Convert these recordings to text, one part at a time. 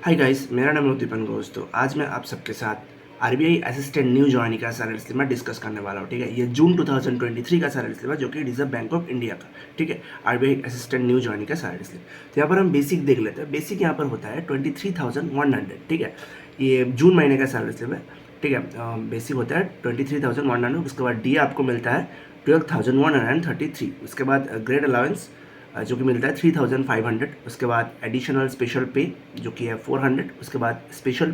Hi guys, मेरा नाम है दीपन घोष। तो आज मैं आप सबके साथ आरबीआई असिस्टेंट न्यू ज्वाइनिंग का सैलरी स्लिप में डिस्कस करने वाला हूँ। ठीक है, ये जून 2023 का सैलरी स्लिप है जो कि रिजर्व बैंक ऑफ इंडिया का। ठीक है, आरबीआई असिस्टेंट न्यू ज्वाइनिंग का सैलरी स्लिप। तो यहाँ पर हम बेसिक देख लेते हैं। बेसिक यहाँ पर होता है 23,100। ठीक है, ये जून महीने का सैलरी स्लिप है। ठीक है, बेसिक होता है 23,100। उसके बाद डी आपको मिलता है 12,133। उसके बाद ग्रेड अलाउंस जो कि मिलता है 3,500। उसके बाद एडिशनल स्पेशल पे जो कि है 400। उसके बाद स्पेशल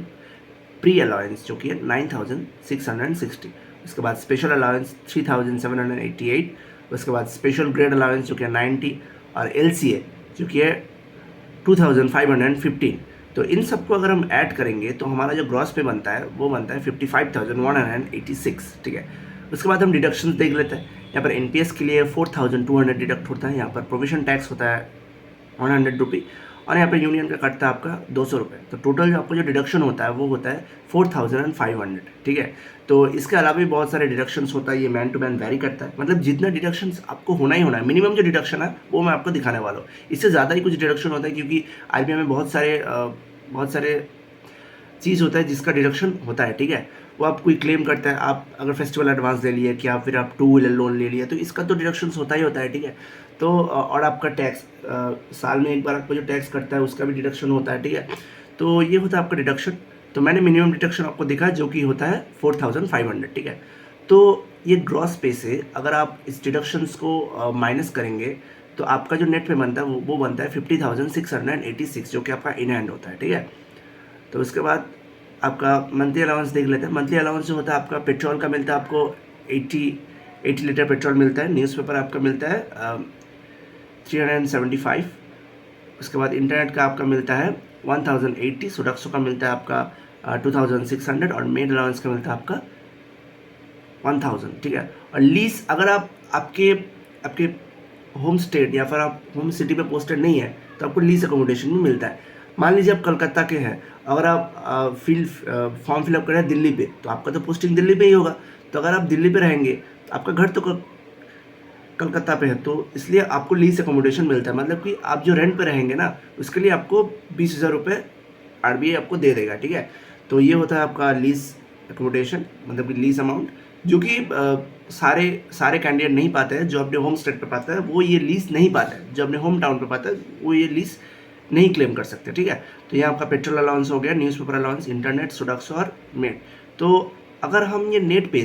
प्री अलाउंस जो कि है 9,660। उसके बाद स्पेशल अलाउंस 3,788। उसके बाद स्पेशल ग्रेड अलाउंस जो कि है 90 और एलसीए जो कि है 2,515। तो इन सबको अगर हम ऐड करेंगे तो हमारा जो ग्रॉस पे बनता है वो बनता है 55,186। ठीक है, उसके बाद हम डिडक्शंस देख लेते हैं। यहाँ पर एनपीएस के लिए 4,200 डिडक्ट होता है। यहाँ पर प्रोविजन टैक्स होता है 100 रुपी और यहाँ पर यूनियन का कटता है आपका 200 रुपये। तो टोटल जो आपको जो डिडक्शन होता है वो होता है 4,500। ठीक है, तो इसके अलावा भी बहुत सारे डिडक्शंस होता है। ये मैन टू मैन वेरी करता है, मतलब जितना डिडक्शंस आपको होना ही होना है, मिनिमम जो डिडक्शन है वो मैं आपको दिखाने वाला हूँ। इससे ज़्यादा ही कुछ डिडक्शन होता है क्योंकि आरबीआई में बहुत सारे चीज़ होता है जिसका डिडक्शन होता है। ठीक है, वो आप कोई क्लेम करता है, आप अगर फेस्टिवल एडवांस ले लिए क्या, फिर आप 2 व्हीलर लोन ले लिए, तो इसका तो डिडक्शन होता ही होता है। ठीक है, तो और आपका टैक्स साल में एक बार आपको जो टैक्स कटता है उसका भी डिडक्शन होता है। ठीक है, तो ये होता है आपका डिडक्शन। तो मैंने मिनिमम डिडक्शन आपको दिखा जो कि होता है 4,500। ठीक है, तो ये ग्रॉस पे से अगर आप इस डिडक्शंस को माइनस करेंगे तो आपका जो नेट पे बनता है वो बनता है 50,686 जो कि आपका इन हैंड होता है। ठीक है, तो उसके बाद आपका मंथली अलाउंस देख लेते हैं। मंथली अलाउंस जो होता है आपका पेट्रोल का मिलता है आपको 80 लीटर पेट्रोल मिलता है। न्यूज़पेपर आपका मिलता है 375। उसके बाद इंटरनेट का आपका मिलता है 1,080। सोडक्सो का मिलता है आपका 2,600 और मेड अलाउंस का मिलता है आपका 1,000। ठीक है, और लीज अगर आप आपके आपके होम स्टेट या फिर आप होम सिटी पे पोस्टेड नहीं है तो आपको लीज अकोमोडेशन भी मिलता है। मान लीजिए आप कलकत्ता के हैं, अगर आप फॉर्म फिलअप करें दिल्ली पे तो आपका तो पोस्टिंग दिल्ली पे ही होगा। तो अगर आप दिल्ली पे रहेंगे तो आपका घर तो कलकत्ता पे है, तो इसलिए आपको लीज अकोमोडेशन मिलता है। मतलब कि आप जो रेंट पे रहेंगे ना उसके लिए आपको 20,000 रुपये आरबीआई आपको दे देगा। ठीक है, तो ये होता है आपका लीज अकोमोडेशन, मतलब कि लीज अमाउंट, जो कि सारे कैंडिडेट नहीं पाते हैं। जो अपने होम स्टेट पे पाता है वो ये लीज नहीं पाता है, जो अपने होम टाउन पे पाता है वो ये लीज नहीं क्लेम कर सकते। ठीक है, तो ये आपका पेट्रोल अलाउंस हो गया, न्यूज़पेपर अलाउंस, इंटरनेट, सोडक्सो और मेड। तो अगर हम ये नेट पे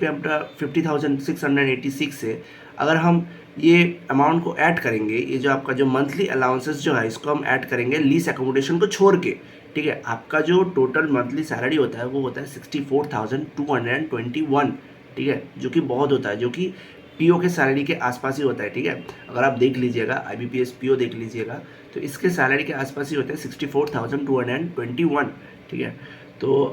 आपका 50,686 से अगर हम ये अमाउंट को ऐड करेंगे, ये जो आपका जो मंथली अलाउंसेस जो है इसको हम ऐड करेंगे लीज अकोमोडेशन को छोड़ के। ठीक है, आपका जो टोटल मंथली सैलरी होता है वो होता है 64,221। ठीक है, जो कि बहुत होता है, जो कि पीओ के सैलरी के आसपास ही होता है। ठीक है, अगर आप देख लीजिएगा आईबीपीएस पीओ देख लीजिएगा तो इसके सैलरी के आसपास ही होता है 64,221। ठीक है, तो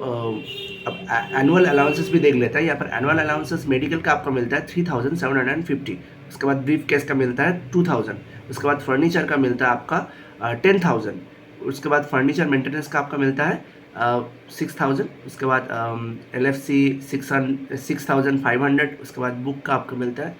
अब एनुअल अलाउंसेस भी देख लेता है। यहाँ पर एनुअल अलाउंसेस मेडिकल का आपका मिलता है 3,750। उसके बाद ब्रीफ केस का मिलता है 2,000। उसके बाद फर्नीचर का मिलता है आपका 10,000। उसके बाद फर्नीचर मेंटेनेंस का आपका मिलता है 6,000। उसके बाद LFC 6,500। उसके बाद बुक का आपका मिलता है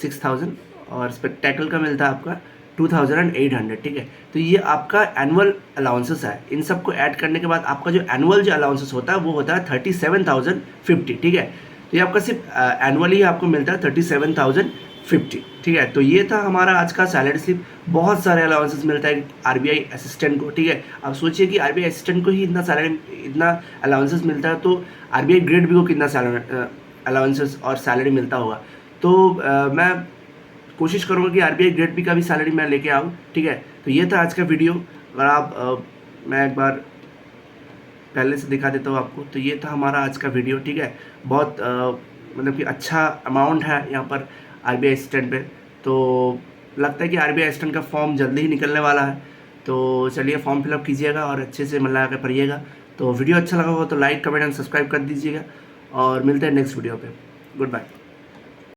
6,000 और स्पेक्टेकल का मिलता है आपका 2,800। ठीक है, तो ये आपका एनुअल अलाउंसेस है। इन सबको ऐड करने के बाद आपका जो एनुअल जो अलाउंसेस होता है वो होता है 37,050। ठीक है, तो ये आपका सिर्फ एनुअली आपको मिलता है 37,050। ठीक है, तो ये था हमारा आज का सैलरी स्लिप। बहुत सारे अलाउंसेस मिलता है आरबीआई असिस्टेंट को। ठीक है, अब सोचिए कि आरबीआई असिस्टेंट को ही इतना अलाउंसेस मिलता है तो आरबीआई ग्रेड बी को कितना अलाउंसेस और सैलरी मिलता होगा। तो मैं कोशिश करूँगा कि आरबीआई ग्रेड बी का भी सैलरी मैं लेके आऊँ। ठीक है, तो ये था आज का वीडियो। अगर आप मैं एक बार पहले से दिखा देता हूँ आपको, तो ये था हमारा आज का वीडियो। ठीक है, बहुत मतलब कि अच्छा अमाउंट है यहाँ पर आरबीआई असिस्टेंट पे। तो लगता है कि आरबीआई असिस्टेंट का फॉर्म जल्दी ही निकलने वाला है। तो चलिए फॉर्म फिलअप कीजिएगा और अच्छे से मन लगा कर पढ़िएगा। तो वीडियो अच्छा लगा हो तो लाइक, कमेंट एंड सब्सक्राइब कर दीजिएगा और मिलते हैं नेक्स्ट वीडियो पे। Good bye.